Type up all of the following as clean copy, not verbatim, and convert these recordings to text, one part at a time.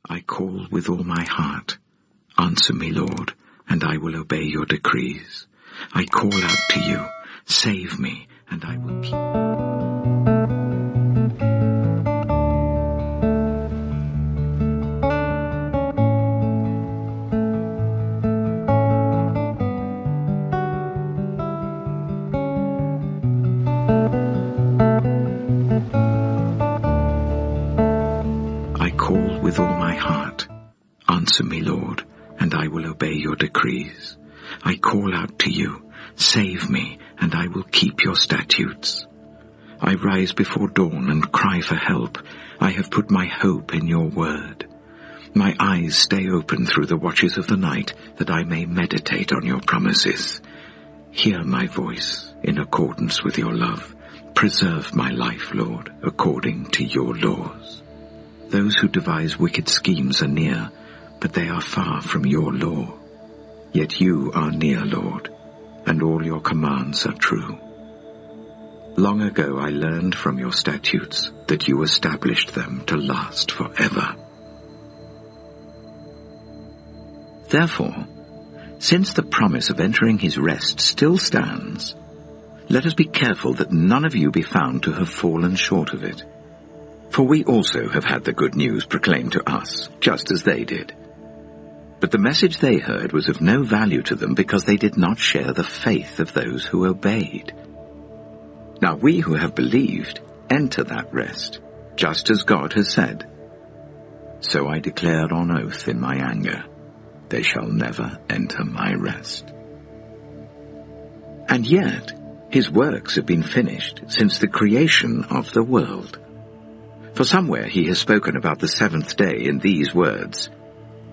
I call with all my heart. Answer me, Lord, and I will obey your decrees. I call out to you. Save me, and I will keep. I call with all my heart. Answer me, Lord, and I will obey your decrees. I call out to you. Save me, and I will keep your statutes. I rise before dawn and cry for help. I have put my hope in your word. My eyes stay open through the watches of the night, that I may meditate on your promises. Hear my voice in accordance with your love. Preserve my life, Lord, according to your laws. Those who devise wicked schemes are near, but they are far from your law. Yet you are near, Lord, and all your commands are true. Long ago I learned from your statutes that you established them to last forever. Therefore, since the promise of entering his rest still stands, let us be careful that none of you be found to have fallen short of it. For we also have had the good news proclaimed to us, just as they did. But the message they heard was of no value to them because they did not share the faith of those who obeyed. Now we who have believed enter that rest, just as God has said. So I declared on oath in my anger, they shall never enter my rest. And yet his works have been finished since the creation of the world. For somewhere he has spoken about the seventh day in these words,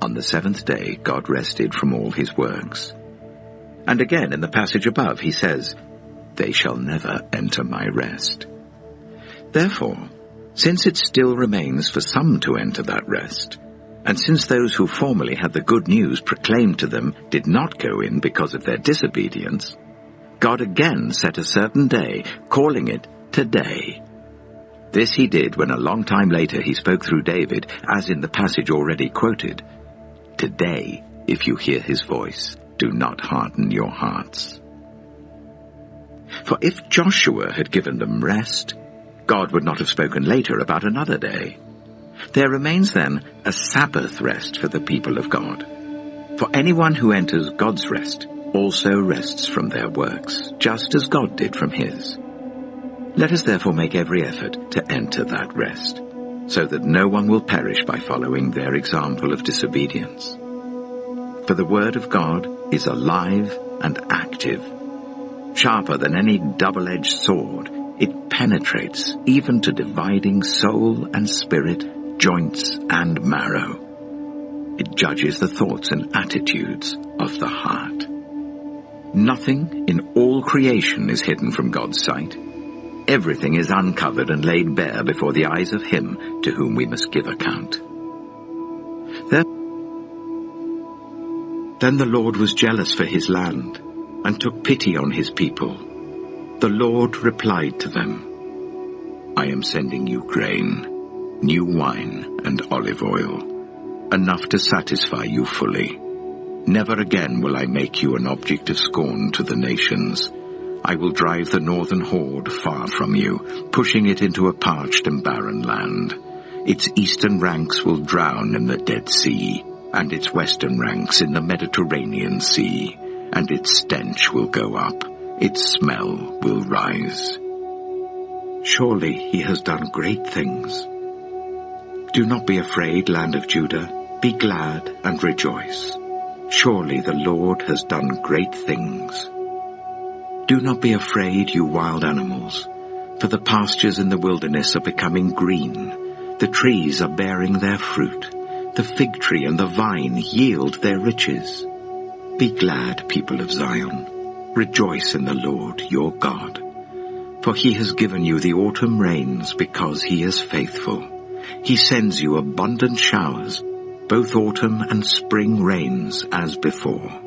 on the seventh day God rested from all his works. And again in the passage above he says, they shall never enter my rest. Therefore, since it still remains for some to enter that rest, and since those who formerly had the good news proclaimed to them did not go in because of their disobedience, God again set a certain day, calling it today. This he did when a long time later he spoke through David, as in the passage already quoted. Today, if you hear his voice, do not harden your hearts. For if Joshua had given them rest, God would not have spoken later about another day. There remains then a Sabbath rest for the people of God. For anyone who enters God's rest also rests from their works, just as God did from his. Let us therefore make every effort to enter that rest, so that no one will perish by following their example of disobedience. For the word of God is alive and active, sharper than any double-edged sword. It penetrates even to dividing soul and spirit, joints and marrow. It judges the thoughts and attitudes of the heart. Nothing in all creation is hidden from God's sight. Everything is uncovered and laid bare before the eyes of him to whom we must give account. Then the Lord was jealous for his land and took pity on his people. The Lord replied to them, I am sending you grain, new wine and olive oil, enough to satisfy you fully. Never again will I make you an object of scorn to the nations. I will drive the northern horde far from you, pushing it into a parched and barren land. Its eastern ranks will drown in the Dead Sea, and its western ranks in the Mediterranean Sea, and its stench will go up, its smell will rise. Surely he has done great things. Do not be afraid, land of Judah. Be glad and rejoice. Surely the Lord has done great things. Do not be afraid, you wild animals, for the pastures in the wilderness are becoming green. The trees are bearing their fruit. The fig tree and the vine yield their riches. Be glad, people of Zion. Rejoice in the Lord your God. For he has given you the autumn rains because he is faithful. He sends you abundant showers, both autumn and spring rains as before.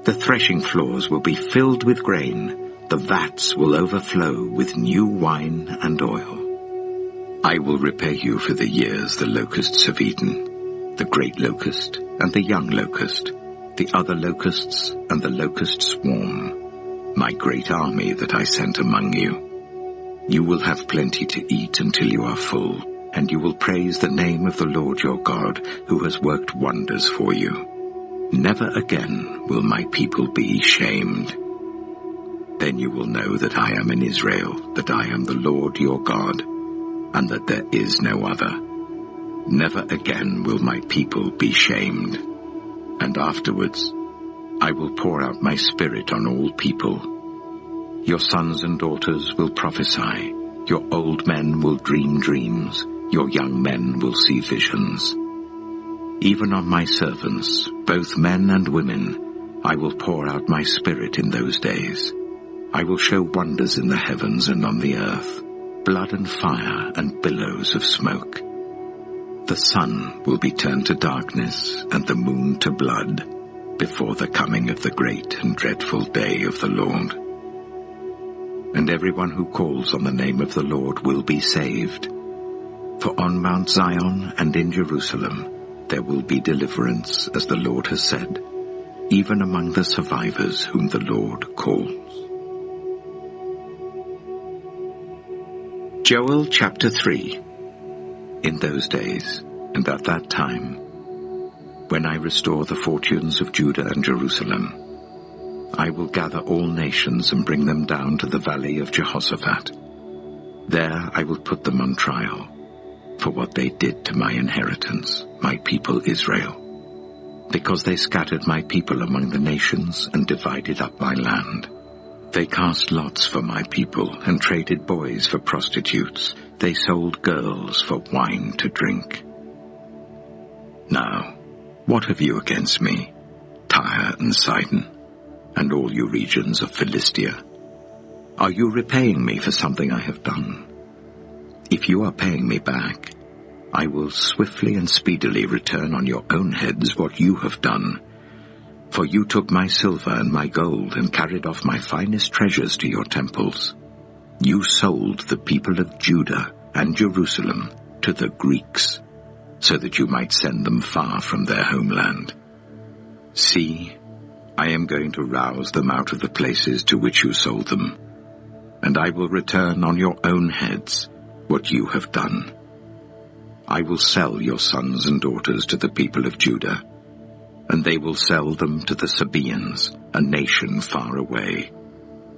The threshing floors will be filled with grain. The vats will overflow with new wine and oil. I will repay you for the years the locusts have eaten, the great locust and the young locust, the other locusts and the locust swarm, my great army that I sent among you. You will have plenty to eat until you are full, and you will praise the name of the Lord your God, who has worked wonders for you. Never again will my people be shamed. Then you will know that I am in Israel, that I am the Lord your God, and that there is no other. Never again will my people be shamed. And afterwards, I will pour out my spirit on all people. Your sons and daughters will prophesy. Your old men will dream dreams. Your young men will see visions. Even on my servants, both men and women, I will pour out my spirit in those days. I will show wonders in the heavens and on the earth, blood and fire and billows of smoke. The sun will be turned to darkness and the moon to blood before the coming of the great and dreadful day of the Lord. And everyone who calls on the name of the Lord will be saved. For on Mount Zion and in Jerusalem there will be deliverance, as the Lord has said, even among the survivors whom the Lord calls. Joel chapter 3. In those days, and at that time, when I restore the fortunes of Judah and Jerusalem, I will gather all nations and bring them down to the valley of Jehoshaphat. There I will put them on trial for what they did to my inheritance, my people Israel, because they scattered my people among the nations and divided up my land. They cast lots for my people and traded boys for prostitutes. They sold girls for wine to drink. Now, what have you against me, Tyre and Sidon, and all you regions of Philistia? Are you repaying me for something I have done? If you are paying me back, I will swiftly and speedily return on your own heads what you have done. For you took my silver and my gold and carried off my finest treasures to your temples. You sold the people of Judah and Jerusalem to the Greeks, so that you might send them far from their homeland. See, I am going to rouse them out of the places to which you sold them, and I will return on your own heads what you have done. I will sell your sons and daughters to the people of Judah, and they will sell them to the Sabaeans, a nation far away.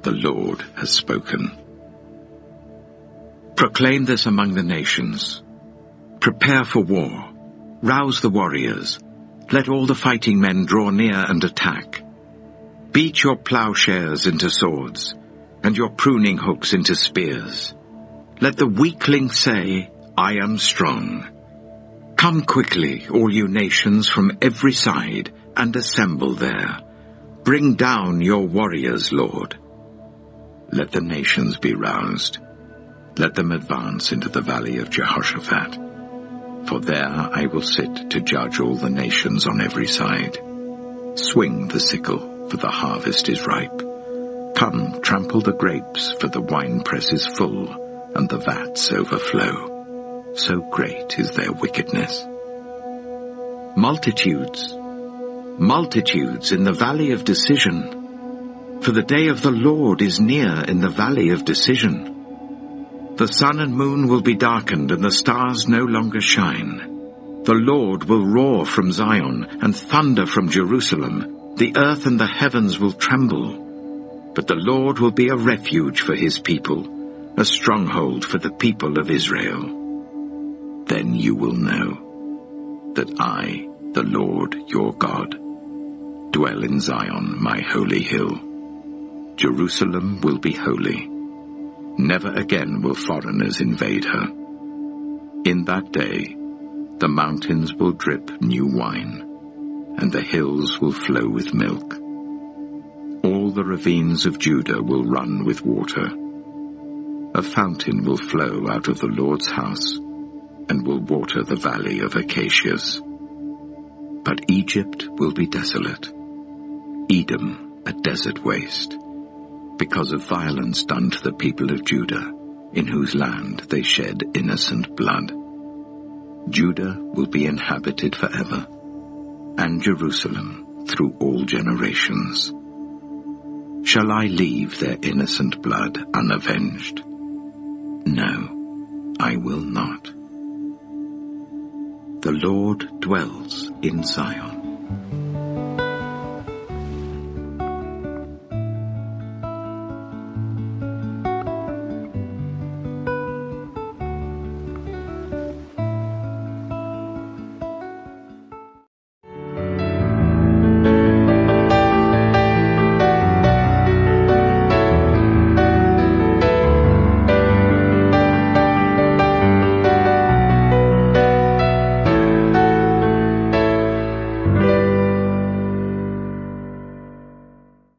The Lord has spoken. Proclaim this among the nations. Prepare for war. Rouse the warriors. Let all the fighting men draw near and attack. Beat your plowshares into swords, and your pruning hooks into spears. Let the weakling say, I am strong. Come quickly, all you nations from every side, and assemble there. Bring down your warriors, Lord. Let the nations be roused. Let them advance into the valley of Jehoshaphat. For there I will sit to judge all the nations on every side. Swing the sickle, for the harvest is ripe. Come, trample the grapes, for the winepress is full, and the vats overflow. So great is their wickedness. Multitudes, multitudes in the valley of decision. For the day of the Lord is near in the valley of decision. The sun and moon will be darkened, and the stars no longer shine. The Lord will roar from Zion, and thunder from Jerusalem. The earth and the heavens will tremble. But the Lord will be a refuge for his people, a stronghold for the people of Israel. Then you will know that I, the Lord your God, dwell in Zion, my holy hill. Jerusalem will be holy. Never again will foreigners invade her. In that day, the mountains will drip new wine, and the hills will flow with milk. All the ravines of Judah will run with water. A fountain will flow out of the Lord's house, and will water the valley of acacias. But Egypt will be desolate, Edom a desert waste, because of violence done to the people of Judah, in whose land they shed innocent blood. Judah will be inhabited forever, and Jerusalem through all generations. Shall I leave their innocent blood unavenged? No, I will not. The Lord dwells in Zion.